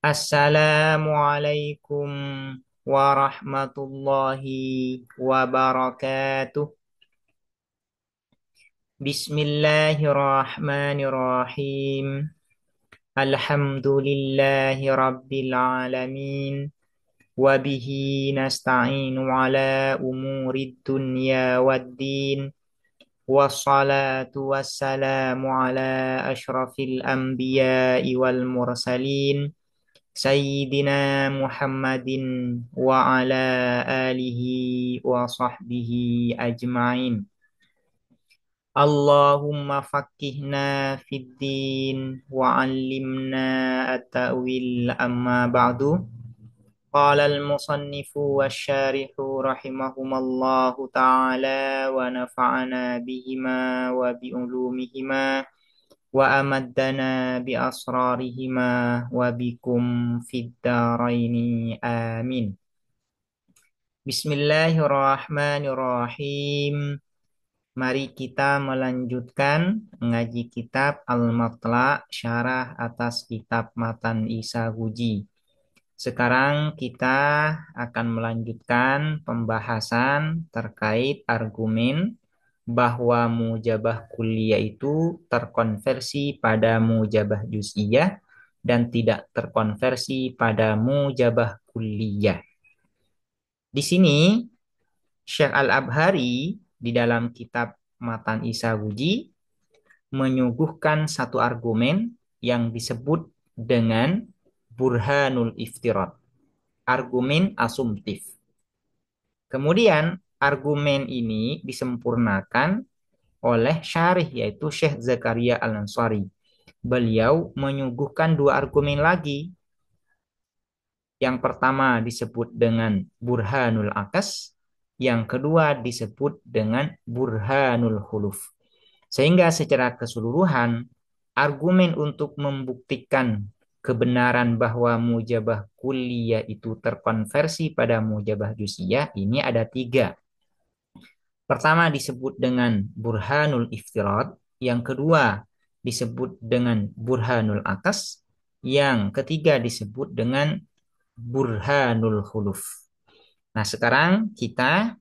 Assalamualaikum warahmatullahi wabarakatuh. Bismillahirrahmanirrahim. Alhamdulillahi rabbil alamin. Wabihi nasta'inu ala umurid dunya waddin. Wassalatu wassalamu ala ashrafil anbiya'i wal mursalin. Sayyidina Muhammadin wa ala alihi wa sahbihi ajma'in. Allahumma faqqihna fid din wa 'allimna at-ta'wil amma ba'du. Qala al-musannifu wasyarihu rahimahumallahu ta'ala wa nafa'ana bihima wa bi ulumihima wa amaddana bi asrarihima wa bikum fid daraini amin. Bismillahirrahmanirrahim. Mari kita melanjutkan mengaji kitab Al-Matla' Syarah atas kitab Matan Isa Guji. Sekarang kita akan melanjutkan pembahasan terkait argumen bahwa mujabah kulliyah itu terkonversi pada mujabah juz'iyah dan tidak terkonversi pada mujabah kulliyah. Di sini Syekh Al-Abhari di dalam kitab Matan Isa Guji menyuguhkan satu argumen yang disebut dengan burhanul iftirat, argumen asumtif. Kemudian argumen ini disempurnakan oleh syarih yaitu Syekh Zakaria Al-Ansari. Beliau menyuguhkan dua argumen lagi. Yang pertama disebut dengan burhanul akas, yang kedua disebut dengan burhanul khuluf. Sehingga secara keseluruhan argumen untuk membuktikan kebenaran bahwa mujabah kulliyah itu terkonversi pada mujabah juz'iyah ini ada tiga. Pertama disebut dengan burhanul iftirat, yang kedua disebut dengan burhanul akas, yang ketiga disebut dengan burhanul khuluf. Nah, sekarang kita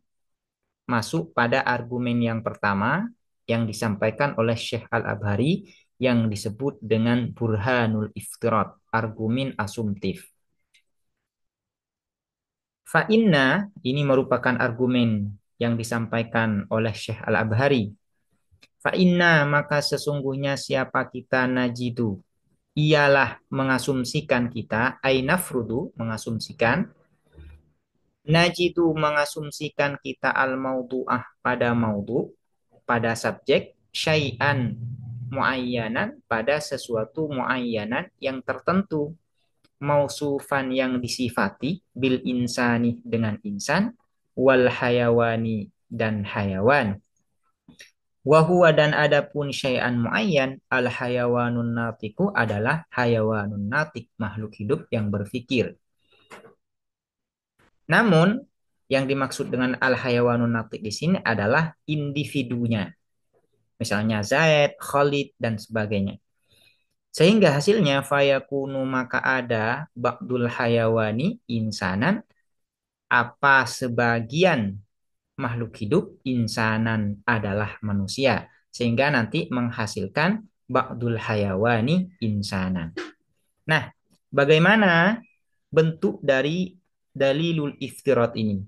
masuk pada argumen yang pertama yang disampaikan oleh Syekh Al-Abhari yang disebut dengan burhanul iftirat, argumen asumtif. Fa'inna ini merupakan argumen yang disampaikan oleh Syekh Al-Abhari. Fa'inna maka sesungguhnya siapa kita najidu ialah mengasumsikan kita, ainafrudu mengasumsikan, najidu mengasumsikan kita al-maudu'ah pada maudu, pada subjek, syai'an muayyanan pada sesuatu muayyanan yang tertentu, mausufan yang disifati, bil insani dengan insan, wal hayawani dan hayawan. Wahuwa dan adapun syai'an muayyan, al hayawanun natiku adalah hayawanun natik, makhluk hidup yang berpikir. Namun yang dimaksud dengan al hayawanun natik di sini adalah individunya. Misalnya Zaid, Khalid dan sebagainya. Sehingga hasilnya fayakunu maka ada ba'dul hayawani insanan, apa sebagian makhluk hidup insanan adalah manusia, sehingga nanti menghasilkan ba'dul hayawani insanan. Nah, bagaimana bentuk dari dalilul iftirat ini?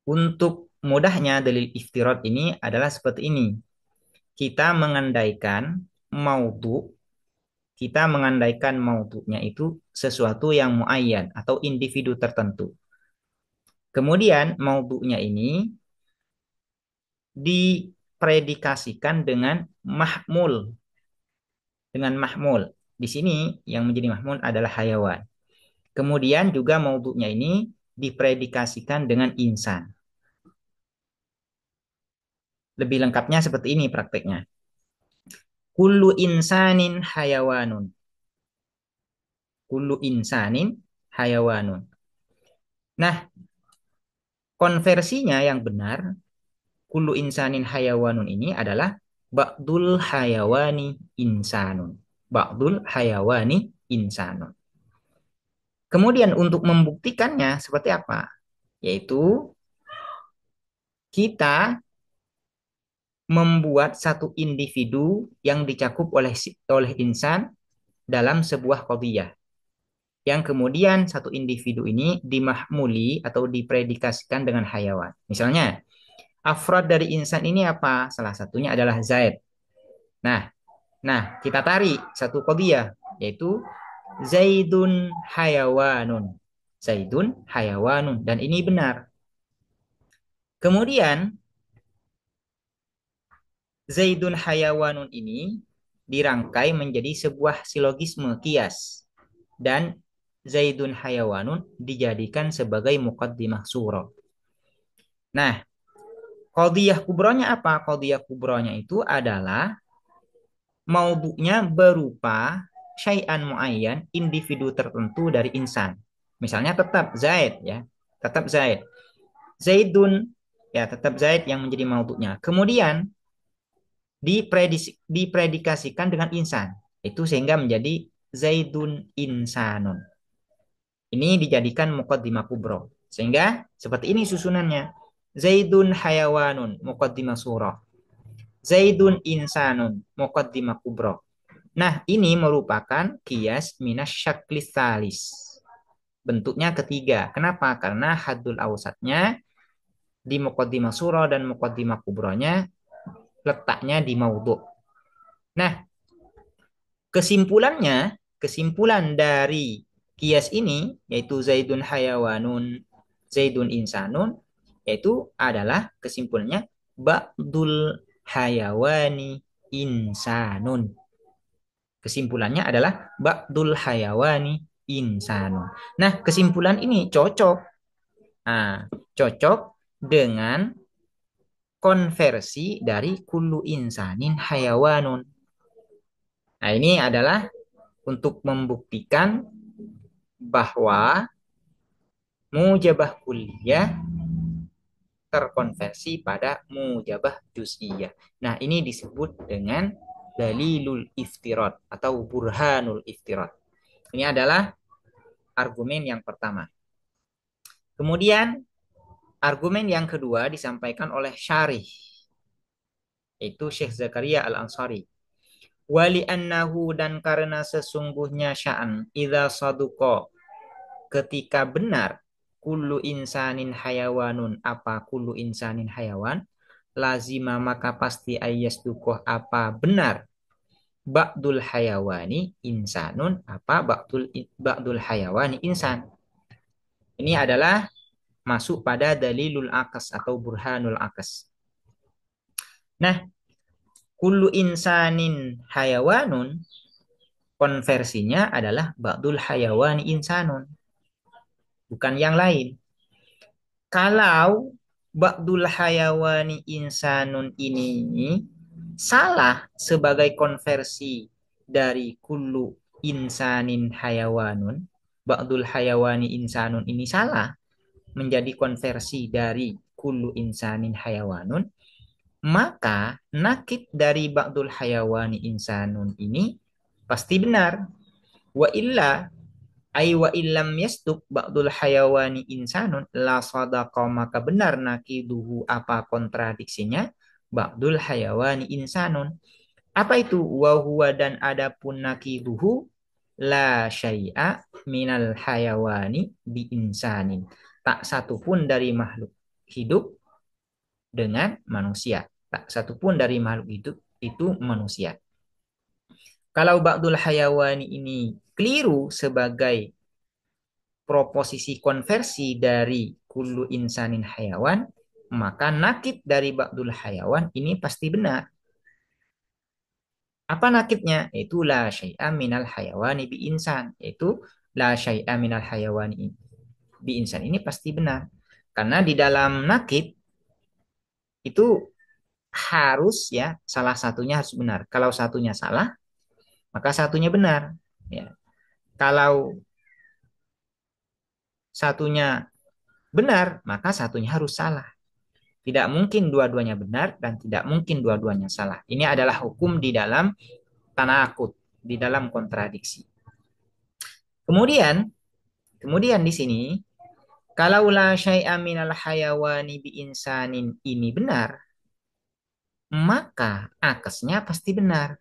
Untuk mudahnya dalil iftirat ini adalah seperti ini. Kita mengandaikan maudhu, kita mengandaikan maudhunya itu sesuatu yang muayyan atau individu tertentu. Kemudian maudhunya ini dipredikasikan dengan mahmul. Dengan mahmul. Di sini yang menjadi mahmul adalah hayawan. Kemudian juga maudhunya ini dipredikasikan dengan insan. Lebih lengkapnya seperti ini prakteknya. Kullu insanin hayawanun. Kullu insanin hayawanun. Nah, konversinya yang benar, kullu insanin hayawanun ini adalah ba'dul hayawani insanun. Ba'dul hayawani insanun. Kemudian untuk membuktikannya seperti apa? Yaitu kita membuat satu individu yang dicakup oleh insan dalam sebuah qadhiyah. Yang kemudian satu individu ini dimahmuli atau dipredikasikan dengan hayawan. Misalnya, afrad dari insan ini apa? Salah satunya adalah Zaid. Nah, kita tarik satu qadhiyah yaitu Zaidun hayawanun. Zaidun hayawanun dan ini benar. Kemudian Zaidun hayawanun ini dirangkai menjadi sebuah silogisme kias dan Zaidun hayawanun dijadikan sebagai muqaddimah surah. Nah, qadhiyah kubronya apa? Qadhiyah kubronya itu adalah maudhu'nya berupa syai'an muayyan, individu tertentu dari insan. Misalnya tetap Zaid ya, tetap Zaid. Zaidun ya tetap Zaid yang menjadi maudhu'nya. Kemudian dipredikasikan dengan insan. Itu sehingga menjadi Zaidun insanun. Ini dijadikan muqaddimah kubro. Sehingga seperti ini susunannya. Zaidun hayawanun muqaddimah surah. Zaidun insanun muqaddimah kubro. Nah, ini merupakan kias minas syaklis salis. Bentuknya ketiga. Kenapa? Karena haddul awsatnya di muqaddimah surah dan muqaddimah kubronya letaknya di maudhu'. Nah, kesimpulan dari kias ini yaitu Zaidun hayawanun, Zaidun insanun yaitu adalah kesimpulannya ba'dul hayawani insanun. Kesimpulannya adalah ba'dul hayawani insanun. Nah, kesimpulan ini cocok. Nah, cocok dengan konversi dari kullu insanin hayawanun. Nah, ini adalah untuk membuktikan bahwa mujabah kulliyah terkonversi pada mujabah juz'iyah. Nah, ini disebut dengan dalilul iftirat atau burhanul iftirat. Ini adalah argumen yang pertama. Kemudian argumen yang kedua disampaikan oleh syarih, yaitu Syekh Zakaria Al-Ansari. Wali annahu dan karena sesungguhnya sya'an idza saduqa ketika benar kullu insanin hayawanun apa kullu insanin hayawan lazima maka pasti ayas dukoh apa benar ba'dul hayawani insanun apa ba'dul hayawani insan. Ini adalah masuk pada dalilul akas atau burhanul akas. Nah, kullu insanin hayawanun konversinya adalah ba'dul hayawani insanun, bukan yang lain. Kalau ba'dul hayawani insanun ini salah sebagai konversi dari kullu insanin hayawanun, ba'dul hayawani insanun ini salah menjadi konversi dari kullu insanin hayawanun, maka nakid dari ba'dul hayawani insanun ini pasti benar. Wa illa ay wa illam yastuk ba'dul hayawani insanun la sadaqa maka benar nakiduhu apa kontradiksinya ba'dul hayawani insanun. Apa itu? Wa huwa dan adapun nakiduhu la syai'a minal hayawani bi insanin. Tak satu pun dari makhluk hidup dengan manusia. Tak satu pun dari makhluk hidup itu manusia. Kalau ba'dul hayawani ini keliru sebagai proposisi konversi dari kullu insanin hayawan, maka nakid dari ba'dul hayawan ini pasti benar. Apa nakidnya? Yaitu la syai'a minal hayawani bi insan. Yaitu la syai'a minal hayawani bi insan ini pasti benar. Karena di dalam nakid itu harus ya salah satunya harus benar. Kalau satunya salah, maka satunya benar. Ya. Kalau satunya benar, maka satunya harus salah. Tidak mungkin dua-duanya benar dan tidak mungkin dua-duanya salah. Ini adalah hukum di dalam tanakut, di dalam kontradiksi. Kemudian, kemudian di sini, kalau la syai'a minal hayawani bi insanin ini benar, maka akesnya pasti benar.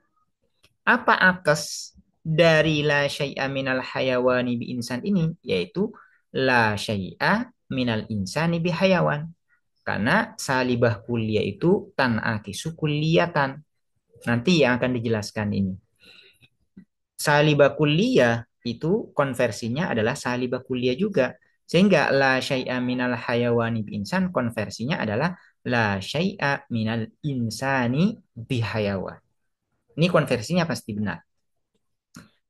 Apa akes dari la syai'a minal hayawani bi insan ini? Yaitu la syai'a minal insani bi hayawan. Karena salibah kuliah itu tan'akisu kulliyatan. Nanti yang akan dijelaskan ini. Salibah kuliah itu konversinya adalah salibah kuliah juga. Sehingga la syai'a minal hayawani bi insan konversinya adalah la syai'a minal insani bi hayawan. Ini konversinya pasti benar.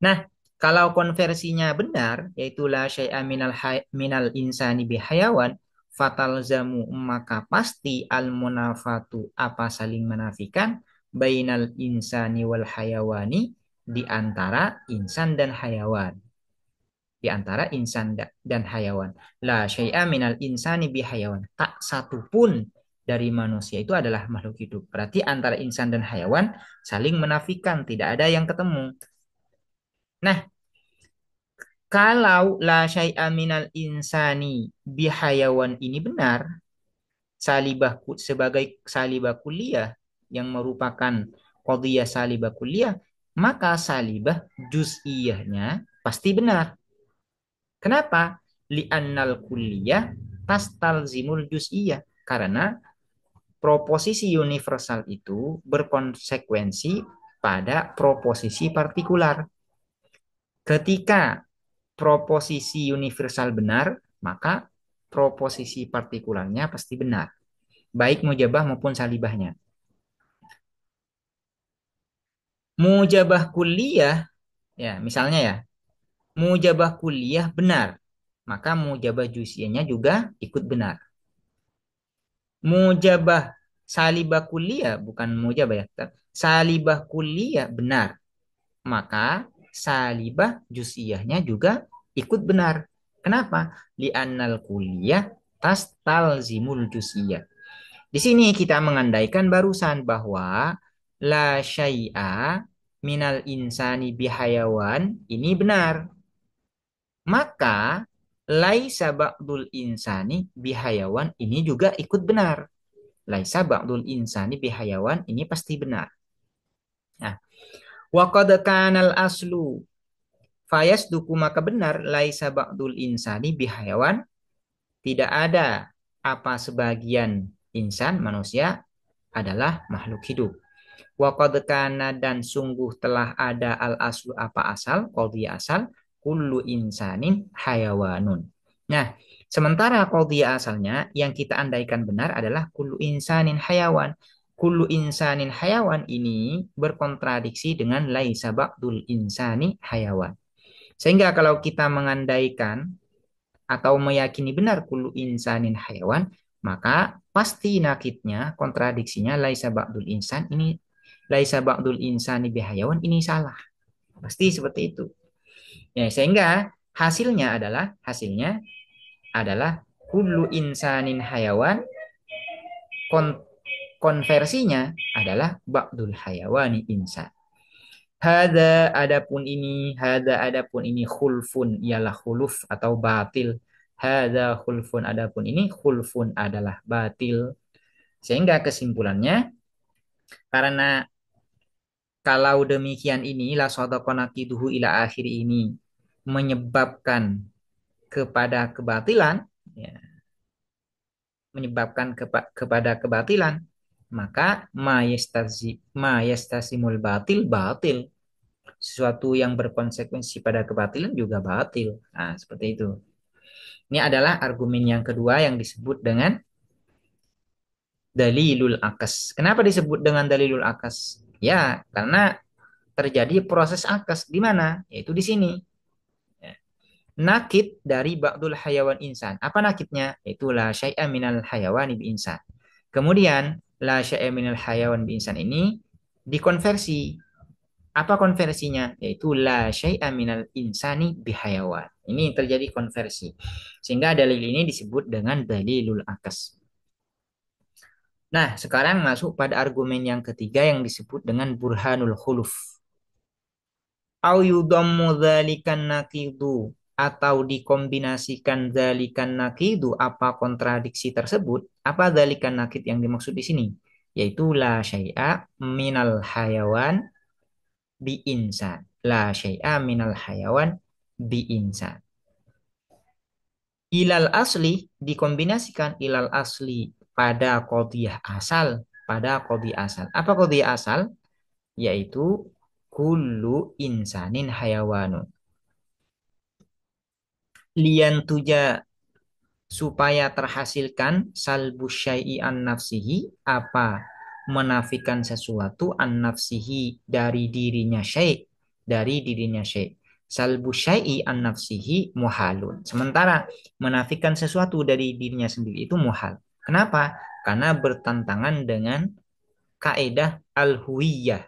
Nah, kalau konversinya benar, yaitu la syai'a minal insani bihayawan, fatal zamu maka pasti al munafatu apa saling menafikan bainal insani wal hayawani di antara insan dan hayawan. Di antara insan dan hayawan. La syai'a minal insani bihayawan. Tak satu pun dari manusia itu adalah makhluk hidup. Berarti antara insan dan hayawan saling menafikan, tidak ada yang ketemu. Nah, kalau la syai'a minal insani bihayawan ini benar, salibah sebagai salibah kuliah yang merupakan qadhiyah salibah kuliah, maka salibah juz'iyahnya pasti benar. Kenapa? Li'annal kuliah tastalzimul juz'iyah. Karena proposisi universal itu berkonsekuensi pada proposisi partikular. Ketika proposisi universal benar, maka proposisi partikularnya pasti benar. Baik mujabah maupun salibahnya. Mujabah kuliah, ya misalnya ya, mujabah kuliah benar, maka mujabah jusianya juga ikut benar. Mujabah salibah kuliah, bukan mujabah ya, salibah kuliah benar, maka salibah jusiyahnya juga ikut benar. Kenapa? Li'annal kuliah tastalzimul jusiyah. Di sini kita mengandaikan barusan bahwa la syai'a minal insani bihayawan ini benar. Maka laisa ba'dul insani bihayawan ini juga ikut benar. Laisa ba'dul insani bihayawan ini pasti benar. Nah, wa qad kanal aslu fayasduku maka benar laisa ba'dul insani bihayawan tidak ada apa sebagian insan manusia adalah makhluk hidup. Wa qad kana dan sungguh telah ada al aslu apa asal qadhiyah asal kullu insanin hayawanun. Nah, sementara qadhiyah asalnya yang kita andaikan benar adalah kullu insanin hayawan. Kullu insanin hayawan ini berkontradiksi dengan laisa ba'dul insani hayawan. Sehingga kalau kita mengandaikan atau meyakini benar kullu insanin hayawan, maka pasti nakitnya, kontradiksinya laisa ba'dul insan ini laisa ba'dul insani bihayawan ini salah. Pasti seperti itu. Ya, sehingga hasilnya adalah kullu insanin hayawan kon konversinya adalah ba'dul hayawani insan. Hada adapun ini khulfun ialah khuluf atau batil. Hada khulfun adapun ini khulfun adalah batil. Sehingga kesimpulannya karena kalau demikian ini la sadaqanaqiduhu ila akhir ini menyebabkan kepada kebatilan ya, menyebabkan kepada kebatilan maka mayastasimul batil batil sesuatu yang berkonsekuensi pada kebatilan juga batil. Nah, seperti itu. Ini adalah argumen yang kedua yang disebut dengan dalilul akas. Kenapa disebut dengan dalilul akas? Ya, karena terjadi proses akas di mana? Yaitu di sini. Ya. Nakit dari ba'dul hayawan insan. Apa nakitnya? Yaitu la syai'a minal hayawani bi insan. Kemudian la syai'a minal hayawan bi insan ini dikonversi. Apa konversinya? Yaitu la syai'a minal insani bihayawan. Ini terjadi konversi. Sehingga dalil ini disebut dengan dalilul akas. Nah, sekarang masuk pada argumen yang ketiga yang disebut dengan burhanul khuluf. Au yudammu dzalikan naqidu atau dikombinasikan dzalikan naqidu apa kontradiksi tersebut? Apa dzalikan naqid yang dimaksud di sini? Yaitu la syai'a minal hayawan bi insan. La syai'a minal hayawan bi insan. Ilal asli dikombinasikan ilal asli pada qadhiyah asal, pada qadhiyah asal. Apa qadhiyah asal? Yaitu kullu insanin hayawanun. Lian tuja supaya terhasilkan salbu syai'i an nafsihi apa menafikan sesuatu an nafsihi dari dirinya syai' salbu syai'i an nafsihi muhalun, sementara menafikan sesuatu dari dirinya sendiri itu muhal. Kenapa? Karena bertentangan dengan kaidah al-huwiyah,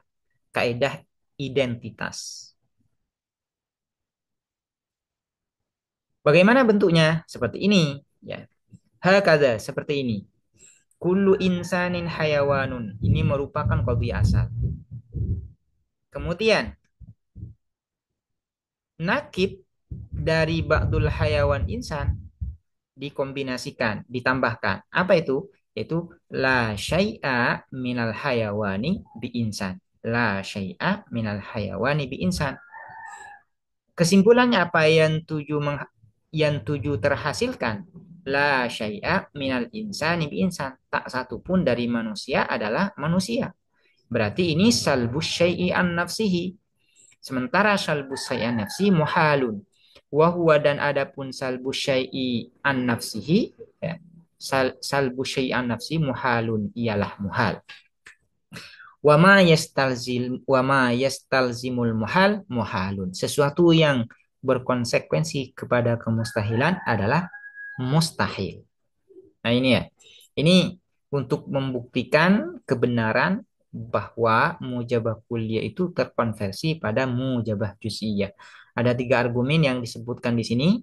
kaidah identitas. Bagaimana bentuknya? Seperti ini, ya. Hakadha, seperti ini. Kullu insanin hayawanun. Ini merupakan qadhiyah asal. Kemudian nakib dari ba'dul hayawan insan dikombinasikan, ditambahkan. Apa itu? Itu la syai'a minal hayawani bi insan. La syai'a minal hayawani bi insan. Kesimpulannya apa yang tujuh terhasilkan? La syai'a minal insani bi insan. Tak satu pun dari manusia adalah manusia. Berarti ini salbus syai'i an nafsihi. Sementara salbus syai'i an nafsi muhalun. Wahuwa dan adapun salbus syai'i an nafsihi, ya, salbus syai'i an nafsi muhalun, ialah muhal. Wama yastalzimul muhal muhalun. Sesuatu yang berkonsekuensi kepada kemustahilan adalah mustahil. Nah ini ya. Ini untuk membuktikan kebenaran bahwa mujabah kulliyah itu terkonversi pada mujabah juz'iyah. Ada tiga argumen yang disebutkan di sini,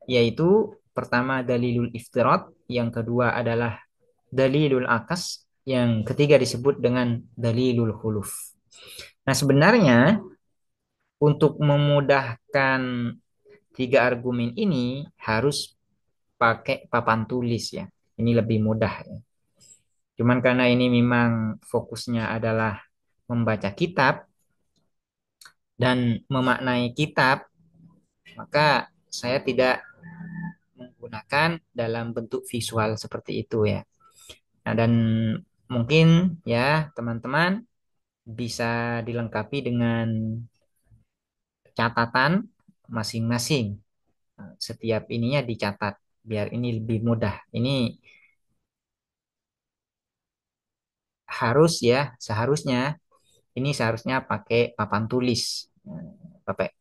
yaitu pertama dalilul iftirat, yang kedua adalah dalilul akas, yang ketiga disebut dengan dalilul khuluf. Nah sebenarnya untuk memudahkan tiga argumen ini harus pakai papan tulis ya. Ini lebih mudah ya. Cuman karena ini memang fokusnya adalah membaca kitab dan memaknai kitab, maka saya tidak menggunakan dalam bentuk visual seperti itu ya. Nah, dan mungkin ya teman-teman bisa dilengkapi dengan catatan masing-masing. Setiap ininya dicatat biar ini lebih mudah. Ini seharusnya ini seharusnya pakai papan tulis. Pakai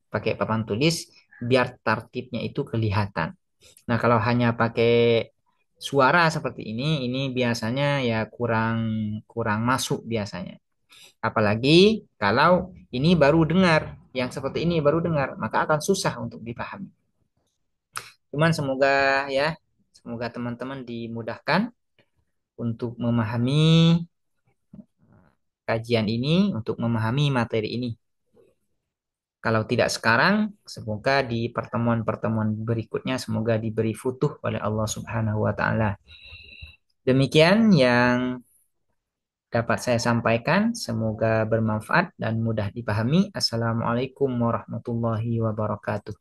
pakai papan tulis biar tertibnya itu kelihatan. Nah, kalau hanya pakai suara seperti ini biasanya ya kurang kurang masuk biasanya. Apalagi kalau ini baru dengar, yang seperti ini baru dengar, maka akan susah untuk dipahami. Cuman semoga teman-teman dimudahkan untuk memahami kajian ini, untuk memahami materi ini. Kalau tidak sekarang, semoga di pertemuan-pertemuan berikutnya semoga diberi futuh oleh Allah Subhanahu wa taala. Demikian yang dapat saya sampaikan, semoga bermanfaat dan mudah dipahami. Assalamualaikum warahmatullahi wabarakatuh.